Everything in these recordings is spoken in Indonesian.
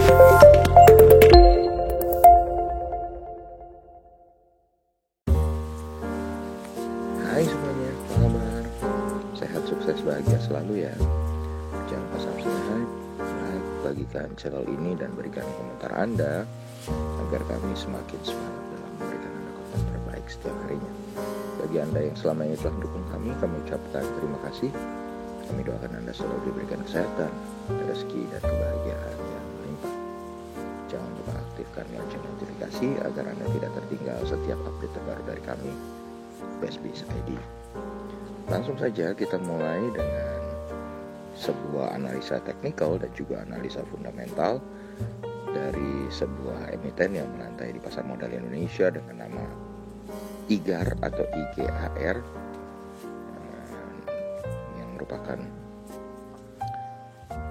Hai semuanya, apa kabar? Sehat, sukses, bahagia selalu ya. Jangan lupa subscribe, like, bagikan channel ini dan berikan komentar Anda agar kami semakin semangat dalam memberikan Anda konten terbaik setiap harinya. Bagi Anda yang selama ini telah mendukung kami ucapkan terima kasih. Kami doakan Anda selalu diberikan kesehatan, rezeki, dan kebahagiaan yang melimpah. Jangan lupa aktifkan lonceng notifikasi agar Anda tidak tertinggal setiap update terbaru dari kami, BestBiz ID. Langsung saja kita mulai dengan sebuah analisa teknikal dan juga analisa fundamental dari sebuah emiten yang melantai di pasar modal Indonesia dengan nama IGAR atau IGAR, yang merupakan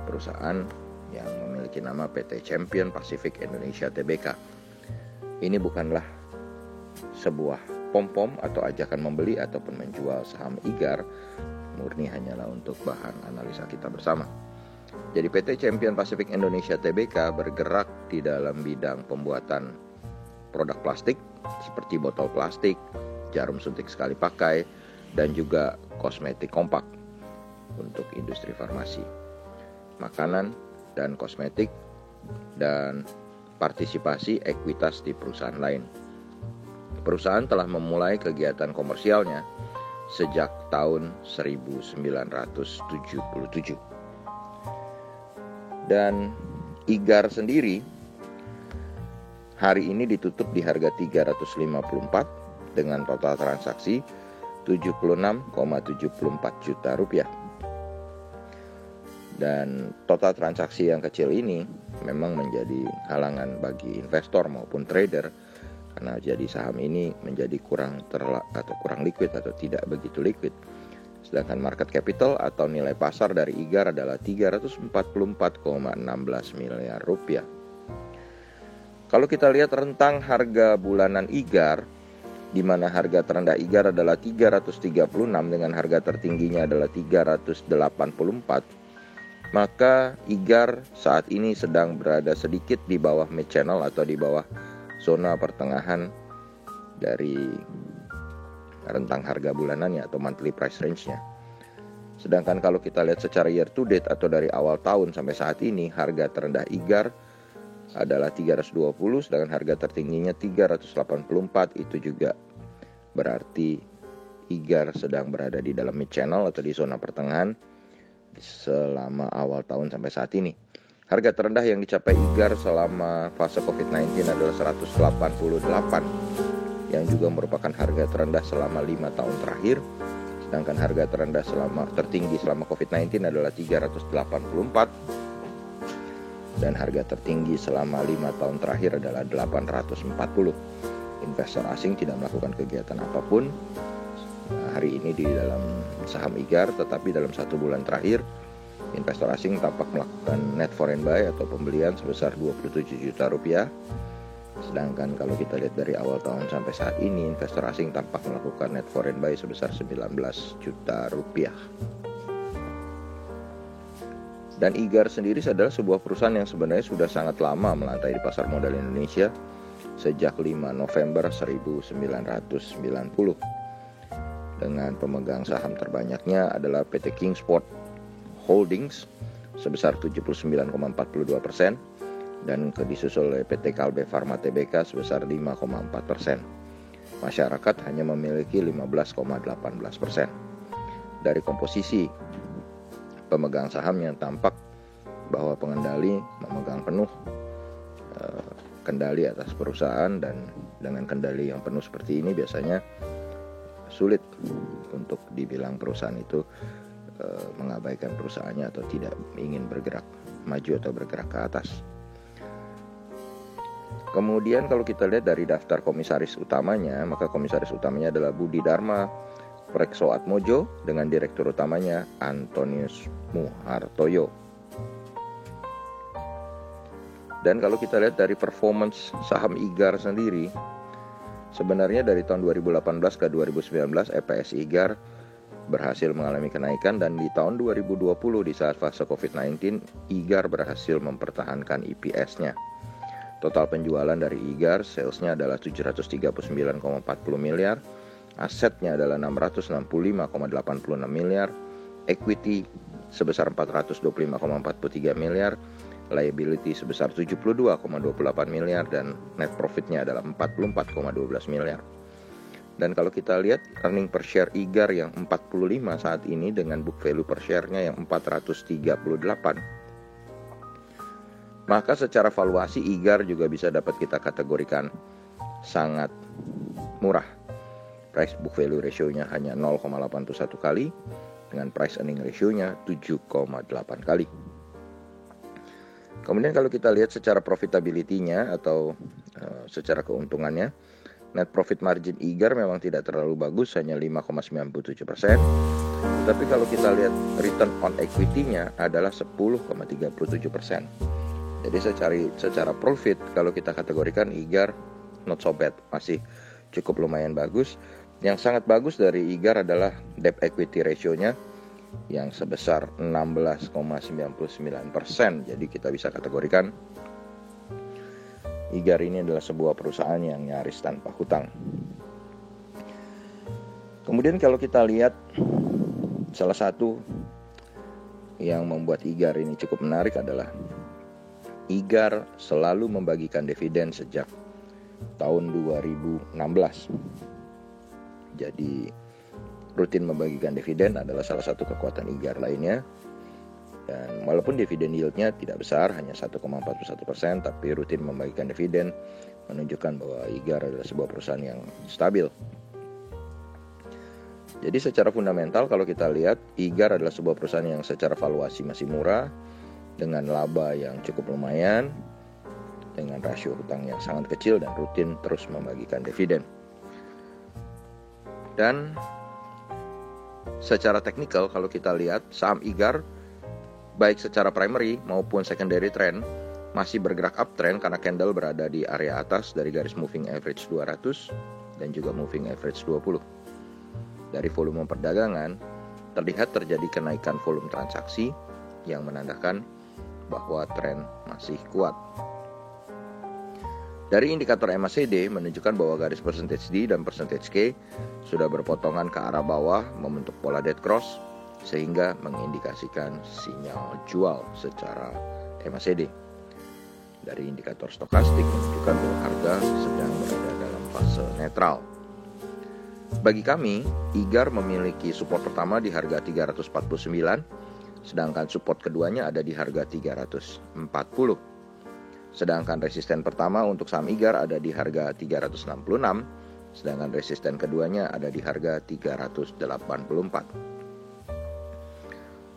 perusahaan yang memiliki nama PT Champion Pacific Indonesia Tbk. Ini bukanlah sebuah pom-pom atau ajakan membeli ataupun menjual saham IGAR, murni hanyalah untuk bahan analisa kita bersama. Jadi PT Champion Pacific Indonesia Tbk bergerak di dalam bidang pembuatan produk plastik seperti botol plastik, jarum suntik sekali pakai, dan juga kosmetik kompak untuk industri farmasi, makanan dan kosmetik, dan partisipasi ekuitas di perusahaan lain. Perusahaan telah memulai kegiatan komersialnya sejak tahun 1977. Dan IGAR sendiri hari ini ditutup di harga 354 dengan total transaksi 76,74 juta rupiah. Dan total transaksi yang kecil ini memang menjadi halangan bagi investor maupun trader, karena jadi saham ini menjadi kurang liquid atau tidak begitu liquid. Sedangkan market capital atau nilai pasar dari IGAR adalah 344,16 miliar rupiah. Kalau kita lihat rentang harga bulanan IGAR, di mana harga terendah IGAR adalah 336 dengan harga tertingginya adalah 384, maka IGAR saat ini sedang berada sedikit di bawah mid channel atau di bawah zona pertengahan dari rentang harga bulanannya atau monthly price range-nya. Sedangkan kalau kita lihat secara year to date atau dari awal tahun sampai saat ini, harga terendah IGAR adalah 320, sedangkan harga tertingginya 384. Itu juga berarti IGAR sedang berada di dalam mid channel atau di zona pertengahan selama awal tahun sampai saat ini. Harga terendah yang dicapai IGAR selama fase COVID-19 adalah 188, yang juga merupakan harga terendah selama 5 tahun terakhir. Sedangkan harga terendah tertinggi selama COVID-19 adalah 384, dan harga tertinggi selama 5 tahun terakhir adalah 840. Investor asing tidak melakukan kegiatan apapun hari ini di dalam saham IGAR, tetapi dalam 1 bulan terakhir investor asing tampak melakukan net foreign buy atau pembelian sebesar 27 juta rupiah. Sedangkan kalau kita lihat dari awal tahun sampai saat ini, investor asing tampak melakukan net foreign buy sebesar 19 juta rupiah. Dan IGAR sendiri adalah sebuah perusahaan yang sebenarnya sudah sangat lama melantai di pasar modal Indonesia sejak 5 November 1990. Dengan pemegang saham terbanyaknya adalah PT Kingsport Holdings sebesar 79,42%, dan disusul oleh PT Kalbe Farma Tbk sebesar 5,4%. Masyarakat hanya memiliki 15,18%. Dari komposisi pemegang saham yang tampak bahwa pengendali memegang penuh kendali atas perusahaan, dan dengan kendali yang penuh seperti ini biasanya sulit untuk dibilang perusahaan itu mengabaikan perusahaannya atau tidak ingin bergerak maju atau bergerak ke atas. Kemudian kalau kita lihat dari daftar komisaris utamanya, maka komisaris utamanya adalah Budi Dharma Preksoatmojo dengan direktur utamanya Antonius Muhartoyo. Dan kalau kita lihat dari performance saham IGAR sendiri, sebenarnya dari tahun 2018 ke 2019 EPS IGAR berhasil mengalami kenaikan, dan di tahun 2020 di saat fase COVID-19, IGAR berhasil mempertahankan EPS-nya. Total penjualan dari IGAR, salesnya adalah 739,40 miliar, asetnya adalah 665,86 miliar, equity sebesar 425,43 miliar, liability sebesar 72,28 miliar, dan net profitnya adalah 44,12 miliar. Dan kalau kita lihat earning per share IGAR yang 45 saat ini dengan book value per share-nya yang 438, maka secara valuasi IGAR juga bisa dapat kita kategorikan sangat murah. Price book value ratio-nya hanya 0,81 kali dengan price earning ratio-nya 7,8 kali. Kemudian kalau kita lihat secara profitability-nya atau secara keuntungannya, net profit margin IGAR memang tidak terlalu bagus, hanya 5,97%. Tapi kalau kita lihat return on equity-nya adalah 10,37%. Jadi secara profit kalau kita kategorikan IGAR not so bad, masih cukup lumayan bagus. Yang sangat bagus dari IGAR adalah debt equity ratio-nya yang sebesar 16,99%. Jadi kita bisa kategorikan IGAR ini adalah sebuah perusahaan yang nyaris tanpa hutang. Kemudian kalau kita lihat salah satu yang membuat IGAR ini cukup menarik adalah IGAR selalu membagikan dividen sejak tahun 2016. Jadi rutin membagikan dividen adalah salah satu kekuatan IGAR lainnya. Dan walaupun dividen yield-nya tidak besar, hanya 1,41%, tapi rutin membagikan dividen menunjukkan bahwa IGAR adalah sebuah perusahaan yang stabil. Jadi secara fundamental kalau kita lihat, IGAR adalah sebuah perusahaan yang secara valuasi masih murah, dengan laba yang cukup lumayan, dengan rasio hutang yang sangat kecil, dan rutin terus membagikan dividen. Dan secara teknikal kalau kita lihat, saham IGAR baik secara primary maupun secondary trend masih bergerak uptrend karena candle berada di area atas dari garis moving average 200 dan juga moving average 20. Dari volume perdagangan terlihat terjadi kenaikan volume transaksi yang menandakan bahwa tren masih kuat. Dari indikator MACD menunjukkan bahwa garis percentage D dan percentage K sudah berpotongan ke arah bawah membentuk pola dead cross, sehingga mengindikasikan sinyal jual secara MACD. Dari indikator stokastik menunjukkan bahwa harga sedang berada dalam fase netral. Bagi kami, IGAR memiliki support pertama di harga 349, sedangkan support keduanya ada di harga 340. Sedangkan resisten pertama untuk saham IGAR ada di harga 366, sedangkan resisten keduanya ada di harga 384.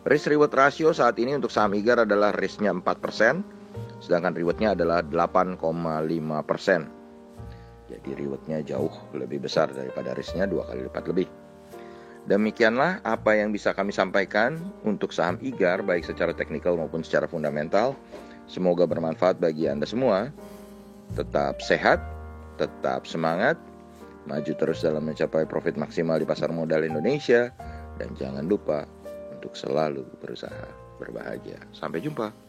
Risk reward ratio saat ini untuk saham IGAR adalah risknya 4%, sedangkan rewardnya adalah 8,5%. Jadi rewardnya jauh lebih besar daripada risknya, 2 kali lipat lebih. Demikianlah apa yang bisa kami sampaikan untuk saham IGAR, baik secara teknikal maupun secara fundamental. Semoga bermanfaat bagi Anda semua. Tetap sehat, tetap semangat, maju terus dalam mencapai profit maksimal di pasar modal Indonesia, dan jangan lupa untuk selalu berusaha berbahagia. Sampai jumpa.